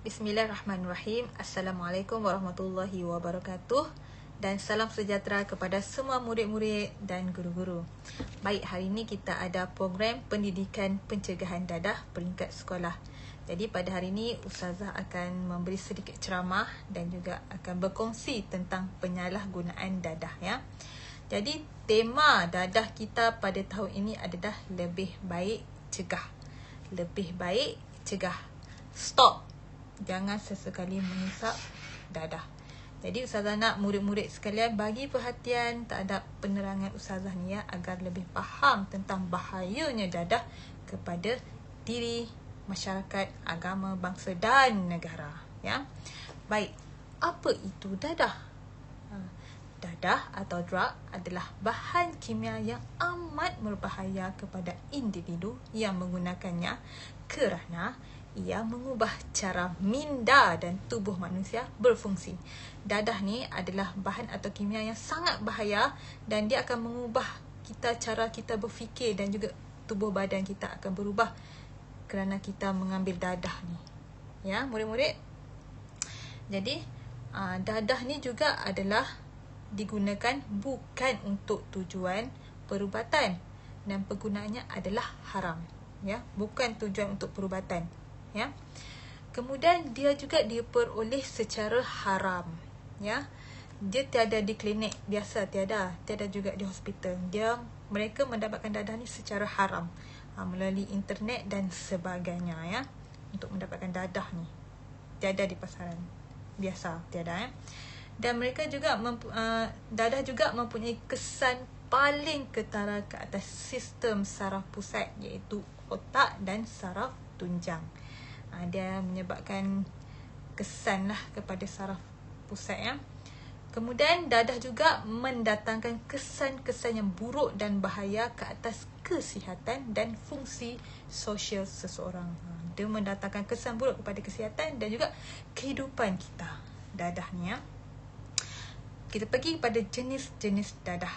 Bismillahirrahmanirrahim. Assalamualaikum warahmatullahi wabarakatuh. Dan salam sejahtera kepada semua murid-murid dan guru-guru. Baik, hari ini kita ada program pendidikan pencegahan dadah peringkat sekolah. Jadi pada hari ini Ustazah akan memberi sedikit ceramah dan juga akan berkongsi tentang penyalahgunaan dadah ya. Jadi tema dadah kita pada tahun ini adalah lebih baik cegah. Lebih baik cegah. Stop. Jangan sesekali menghisap dadah. Jadi Ustazah nak murid-murid sekalian bagi perhatian terhadap penerangan Ustazah ni ya, agar lebih faham tentang bahayanya dadah kepada diri, masyarakat, agama, bangsa dan negara ya. Baik, apa itu dadah? Dadah atau drug adalah bahan kimia yang amat berbahaya kepada individu yang menggunakannya kerana ia mengubah cara minda dan tubuh manusia berfungsi. Dadah ni adalah bahan atau kimia yang sangat bahaya dan dia akan mengubah cara kita berfikir dan juga tubuh badan kita akan berubah kerana kita mengambil dadah ni. Ya, murid-murid. Jadi, dadah ni juga adalah digunakan bukan untuk tujuan perubatan dan penggunaannya adalah haram. Ya, bukan tujuan untuk perubatan. Ya. Kemudian dia juga diperoleh secara haram ya. Dia tiada di klinik biasa, tiada juga di hospital. Mereka mendapatkan dadah ni secara haram melalui internet dan sebagainya ya. Untuk mendapatkan dadah ni tiada di pasaran biasa, tiada ya. Dan mereka juga dadah juga mempunyai kesan paling ketara ke atas sistem saraf pusat, iaitu otak dan saraf tunjang. Dia menyebabkan kesan lah kepada saraf pusat ya. Kemudian dadah juga mendatangkan kesan-kesan yang buruk dan bahaya ke atas kesihatan dan fungsi sosial seseorang. Dia mendatangkan kesan buruk kepada kesihatan dan juga kehidupan kita. Dadah ni ya. Kita pergi pada jenis-jenis dadah.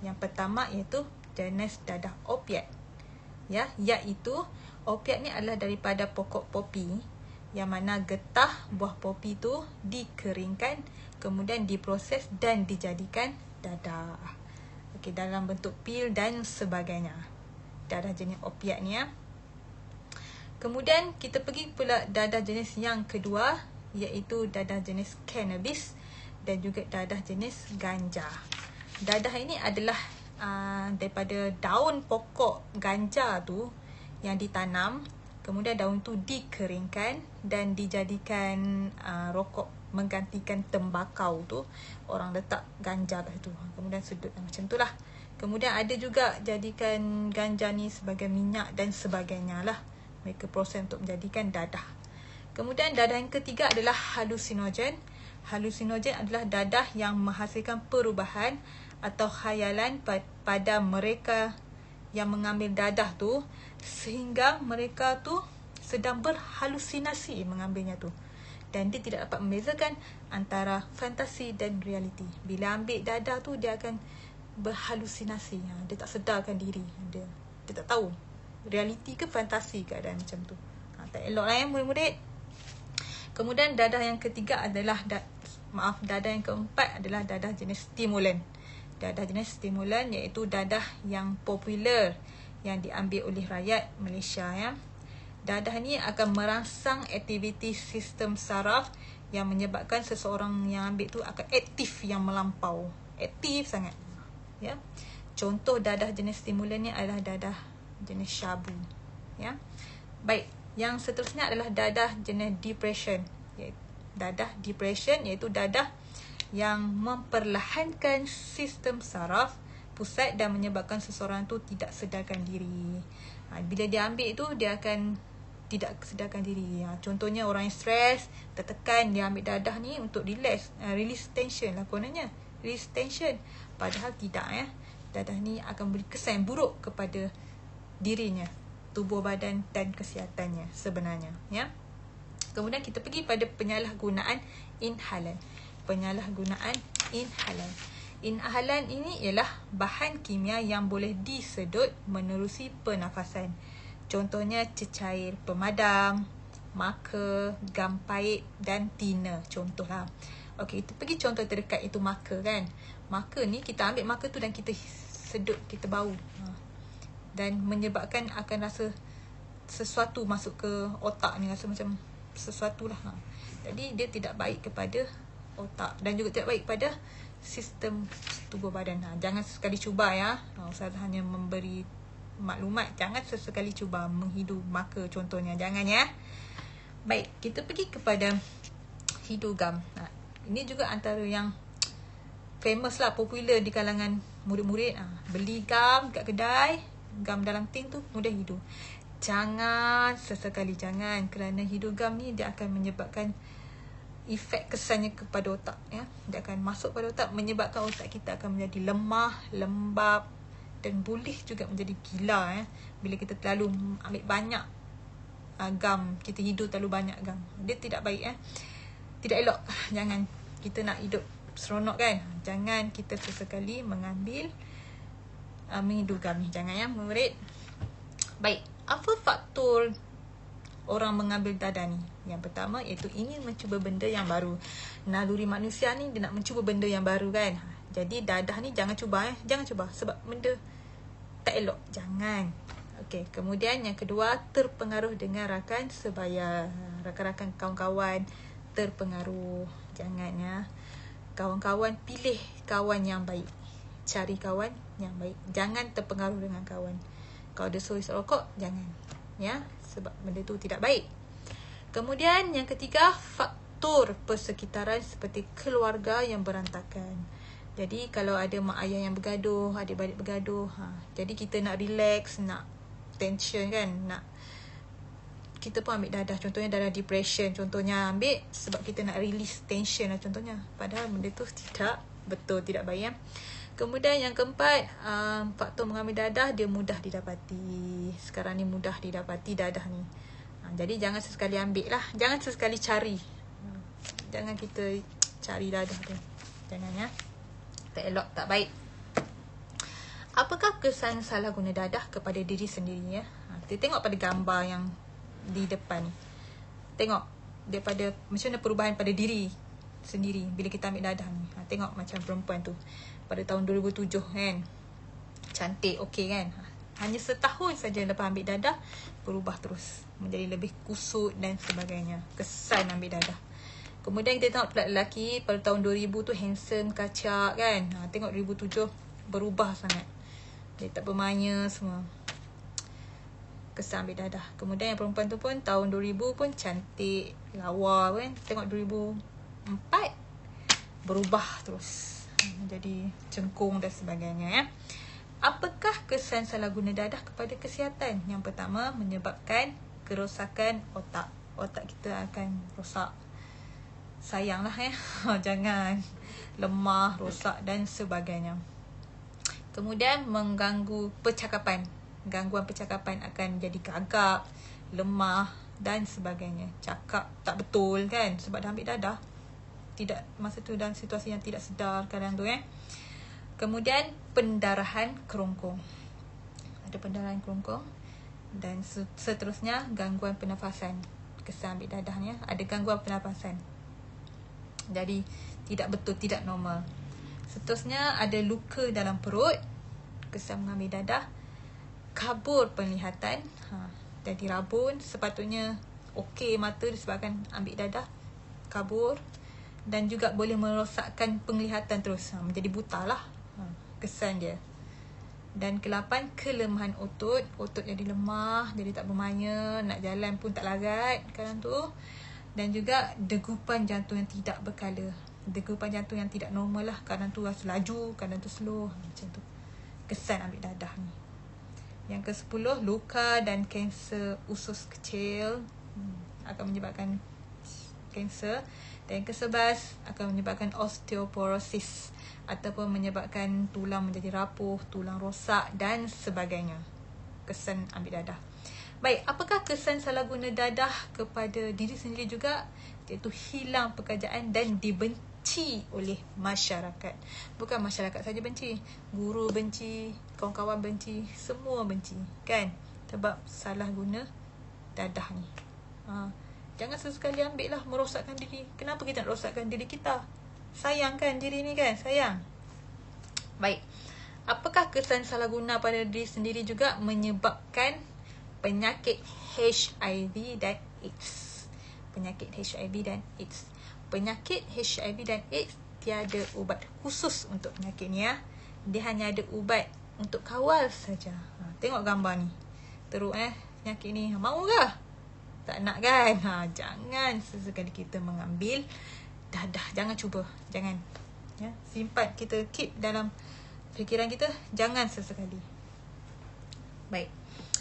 Yang pertama iaitu jenis dadah opiat. Ya, iaitu opiat ni adalah daripada pokok popi, yang mana getah buah popi tu dikeringkan, kemudian diproses dan dijadikan dadah. Okey, dalam bentuk pil dan sebagainya. Dadah jenis opiat ni ya. Kemudian kita pergi pula dadah jenis yang kedua, iaitu dadah jenis cannabis dan juga dadah jenis ganja. Dadah ini adalah daripada daun pokok ganja tu yang ditanam, kemudian daun tu dikeringkan dan dijadikan rokok, menggantikan tembakau tu. Orang letak ganja kat situ, kemudian sedut macam tu lah. Kemudian ada juga jadikan ganja ni sebagai minyak dan sebagainya lah. Mereka proses untuk menjadikan dadah. Kemudian dadah yang ketiga adalah halusinogen. Halusinogen adalah dadah yang menghasilkan perubahan atau khayalan pada mereka yang mengambil dadah tu, sehingga mereka tu sedang berhalusinasi mengambilnya tu. Dan dia tidak dapat membezakan antara fantasi dan realiti. Bila ambil dadah tu, dia akan berhalusinasi. Dia tak sedarkan diri. Dia tak tahu realiti ke fantasi keadaan macam tu. Tak elok lah ya murid-murid. Kemudian dadah yang ketiga adalah dadah yang keempat adalah dadah jenis stimulan. Dadah jenis stimulan iaitu dadah yang popular yang diambil oleh rakyat Malaysia ya. Dadah ni akan merangsang aktiviti sistem saraf yang menyebabkan seseorang yang ambil tu akan aktif yang melampau. Aktif sangat. Ya. Contoh dadah jenis stimulan ni adalah dadah jenis syabu. Ya. Baik, yang seterusnya adalah dadah jenis depression. Dadah depression iaitu dadah yang memperlahankan sistem saraf pusat dan menyebabkan seseorang tu tidak sedarkan diri. Bila dia ambil tu, dia akan tidak sedarkan diri. Contohnya orang yang stres, tertekan, dia ambil dadah ni untuk release tension lah kononnya. Release tension. Padahal tidak ya. Dadah ni akan beri kesan buruk kepada dirinya, tubuh badan dan kesihatannya sebenarnya ya. Kemudian kita pergi pada penyalahgunaan inhalan. Penyalahgunaan inhalan. Inhalan ini ialah bahan kimia yang boleh disedut menerusi pernafasan. Contohnya cecair pemadam, marker, gam paint dan thinner. Contohlah. Okey, kita pergi contoh terdekat itu marker kan. Marker ni kita ambil marker tu dan kita sedut, kita bau. Dan menyebabkan akan rasa sesuatu masuk ke otak ni, rasa macam sesuatu lah. Jadi dia tidak baik kepada otak dan juga tidak baik kepada sistem tubuh badan. Jangan sesekali cuba ya. Ustaz hanya memberi maklumat, jangan sesekali cuba menghidu marker contohnya, jangan ya. Baik, kita pergi kepada hidu gam. Ini juga antara yang famous lah, popular di kalangan murid-murid. Beli gam kat kedai, gam dalam tin tu mudah hidu. Jangan sesekali, jangan, kerana hidu gam ni dia akan menyebabkan efek kesannya kepada otak ya. Dia akan masuk pada otak, menyebabkan otak kita akan menjadi lemah, lembab dan boleh juga menjadi gila ya. Bila kita terlalu ambil banyak gam, kita hidup terlalu banyak gam, dia tidak baik ya. Tidak elok. Jangan, kita nak hidup seronok kan. Jangan kita sesekali mengambil menghidu gam ni, jangan ya murid. Baik, apa faktor orang mengambil dadah ni? Yang pertama iaitu ingin mencuba benda yang baru. Naluri manusia ni dia nak mencuba benda yang baru kan. Jadi dadah ni jangan cuba jangan cuba sebab benda tak elok, jangan. Okey, kemudian yang kedua, terpengaruh dengan rakan sebaya. Rakan-rakan kawan-kawan terpengaruh, jangan ya. Kawan-kawan, pilih kawan yang baik. Cari kawan yang baik. Jangan terpengaruh dengan kawan. Kalau dia suruh isap rokok, jangan. Ya, sebab benda tu tidak baik. Kemudian yang ketiga, faktor persekitaran seperti keluarga yang berantakan. Jadi kalau ada mak ayah yang bergaduh, adik-beradik bergaduh, jadi kita nak relax, nak tension kan, nak kita pun ambil dadah. Contohnya dadah depression, contohnya ambil sebab kita nak release tension lah contohnya. Padahal benda tu tidak betul, tidak baik ya. Kemudian yang keempat, faktor mengambil dadah, dia mudah didapati. Sekarang ni mudah didapati dadah ni. Jadi jangan sesekali ambil lah, jangan sesekali cari. Jangan kita cari dadah tu, jangan ya. Tak elok, tak baik. Apakah kesan salah guna dadah kepada diri sendiri ya? Kita tengok pada gambar yang di depan ni. Tengok daripada macam mana perubahan pada diri sendiri bila kita ambil dadah ni. Tengok macam perempuan tu pada tahun 2007 kan. Cantik, okey kan. Hanya setahun saja lepas ambil dadah, berubah terus menjadi lebih kusut dan sebagainya. Kesan ambil dadah. Kemudian kita tengok pula lelaki pada tahun 2000 tu handsome, kacak kan. Tengok 2007 berubah sangat. Dia tak bermaya semua. Kesan ambil dadah. Kemudian yang perempuan tu pun tahun 2000 pun cantik, lawa kan. Tengok 2004 berubah terus. Jadi cengkung dan sebagainya ya. Apakah kesan salah guna dadah kepada kesihatan? Yang pertama, menyebabkan kerosakan otak. Otak kita akan rosak. Sayanglah ya. Jangan lemah, rosak dan sebagainya. Kemudian mengganggu percakapan. Gangguan percakapan akan jadi gagap, lemah dan sebagainya. Cakap tak betul kan sebab dah ambil dadah. Tidak, masa tu dalam situasi yang tidak sedar kadang tu Kemudian pendarahan kerongkong. Ada pendarahan kerongkong. Dan seterusnya gangguan pernafasan. Kesan ambil dadah ni ada gangguan pernafasan. Jadi tidak betul, tidak normal. Seterusnya ada luka dalam perut. Kesan mengambil dadah. Kabur penglihatan. Jadi rabun. Sepatutnya okey mata disebabkan ambil dadah. Kabur. Dan juga boleh merosakkan penglihatan terus. Menjadi buta lah. Kesan dia. Dan ke-8, kelemahan otot. Otot jadi lemah, jadi tak bermaya. Nak jalan pun tak larat kadang tu. Dan juga degupan jantung yang tidak berkala. Degupan jantung yang tidak normal lah. Kadang tu rasa laju, kadang tu slow. Macam tu. Kesan ambil dadah ni. Yang ke-10, luka dan kanser usus kecil. Akan menyebabkan kanser. Dan yang ke-11 akan menyebabkan osteoporosis. Ataupun menyebabkan tulang menjadi rapuh, tulang rosak dan sebagainya. Kesan ambil dadah. Baik, apakah kesan salah guna dadah kepada diri sendiri juga? Iaitu hilang pekerjaan dan dibenci oleh masyarakat. Bukan masyarakat saja benci, guru benci, kawan-kawan benci, semua benci kan? Sebab salah guna dadah ni. Jangan sesekali ambil lah merosakkan diri. Kenapa kita nak rosakkan diri kita? Sayang kan diri ni kan? Sayang. Baik. Apakah kesan salah guna pada diri sendiri juga menyebabkan penyakit HIV dan AIDS? Penyakit HIV dan AIDS. Penyakit HIV dan AIDS tiada ubat khusus untuk penyakit ni ya. Dia hanya ada ubat untuk kawal saja. Tengok gambar ni. Teruk penyakit ni. Mau ke? Tak nak kan? Jangan sesekali kita mengambil dadah. Jangan cuba. Jangan. Ya, simpan, kita keep dalam fikiran kita, jangan sesekali. Baik.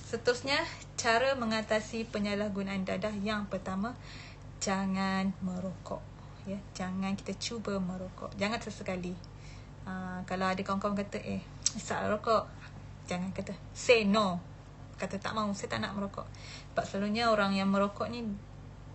Seterusnya, cara mengatasi penyalahgunaan dadah. Yang pertama, jangan merokok. Ya, jangan kita cuba merokok. Jangan sesekali. Kalau ada kawan-kawan kata, isap rokok, jangan kata, say no. Kata tak mau, saya tak nak merokok. Sebab selalunya orang yang merokok ni,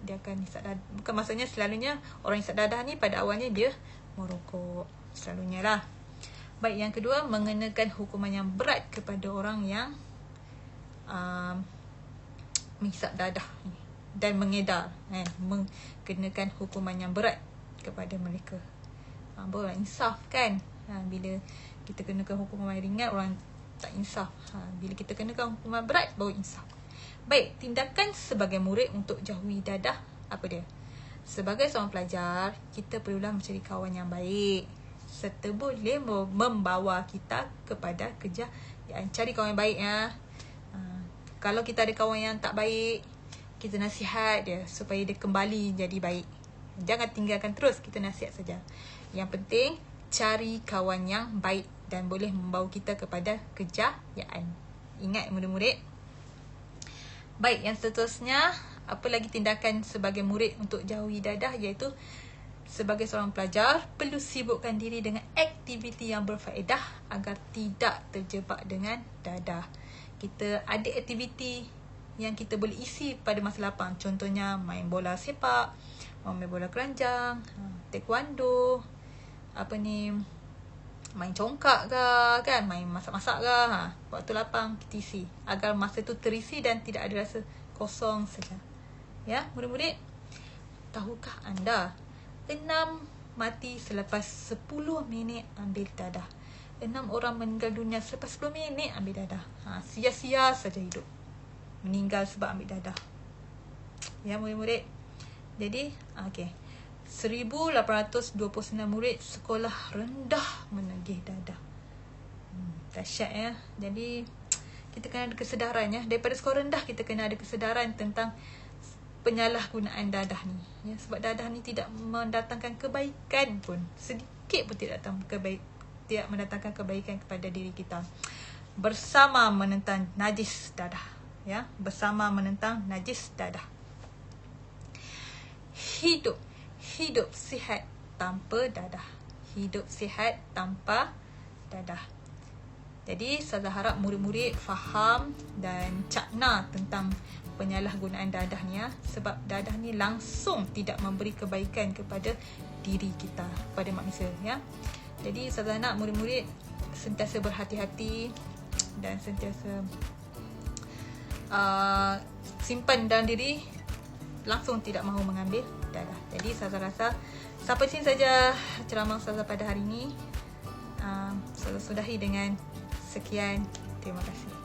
dia akan isap dadah. Bukan maksudnya selalunya orang isap dadah ni pada awalnya dia merokok. Selalunya lah. Baik, yang kedua, mengenakan hukuman yang berat kepada orang yang menghisap dadah dan mengedar. Mengenakan hukuman yang berat kepada mereka. Barulah insaf kan. Bila kita kenakan hukuman yang ringan, orang tak insaf. Bila kita kenakan hukuman berat, baru insaf. Baik, tindakan sebagai murid untuk jauhi dadah, apa dia? Sebagai seorang pelajar, kita perlulah mencari kawan yang baik, serta boleh membawa kita kepada kejayaan. Cari kawan yang baik ya. Kalau kita ada kawan yang tak baik, kita nasihat dia supaya dia kembali jadi baik. Jangan tinggalkan terus, kita nasihat saja. Yang penting, cari kawan yang baik dan boleh membawa kita kepada kejayaan. Ingat murid-murid. Baik, yang seterusnya, apa lagi tindakan sebagai murid untuk jauhi dadah, iaitu sebagai seorang pelajar, perlu sibukkan diri dengan aktiviti yang berfaedah agar tidak terjebak dengan dadah. Kita ada aktiviti yang kita boleh isi pada masa lapang. Contohnya main bola sepak, main bola keranjang, taekwondo, main congkak ke kan, main masak-masak ke. Waktu lapang kita isi agar masa tu terisi dan tidak ada rasa kosong saja. Ya, murid-murid, tahukah anda 6 mati selepas 10 minit ambil dadah. 6 orang meninggal dunia selepas 10 minit ambil dadah. Sia-sia saja hidup, meninggal sebab ambil dadah. Ya murid-murid. Jadi, okey. 1829 murid sekolah rendah menagih dadah. Dahsyat ya. Jadi, kita kena ada kesedaran ya. Daripada sekolah rendah, kita kena ada kesedaran tentang penyalahgunaan dadah ni ya, sebab dadah ni tidak mendatangkan kebaikan pun, sedikit pun tidak mendatangkan kebaikan kepada diri kita. Bersama menentang najis dadah ya, bersama menentang najis dadah. Hidup sihat tanpa dadah. Hidup sihat tanpa dadah. Jadi saya harap murid-murid faham dan cakna tentang penyalahgunaan dadah ni ya, sebab dadah ni langsung tidak memberi kebaikan kepada diri kita, pada manusia ya. Jadi saya nak murid-murid sentiasa berhati-hati dan sentiasa simpan dalam diri, langsung tidak mahu mengambil dadah. Jadi saya rasa sampai sini saja ceramah saya pada hari ini. Saya sudahi dengan sekian. Terima kasih.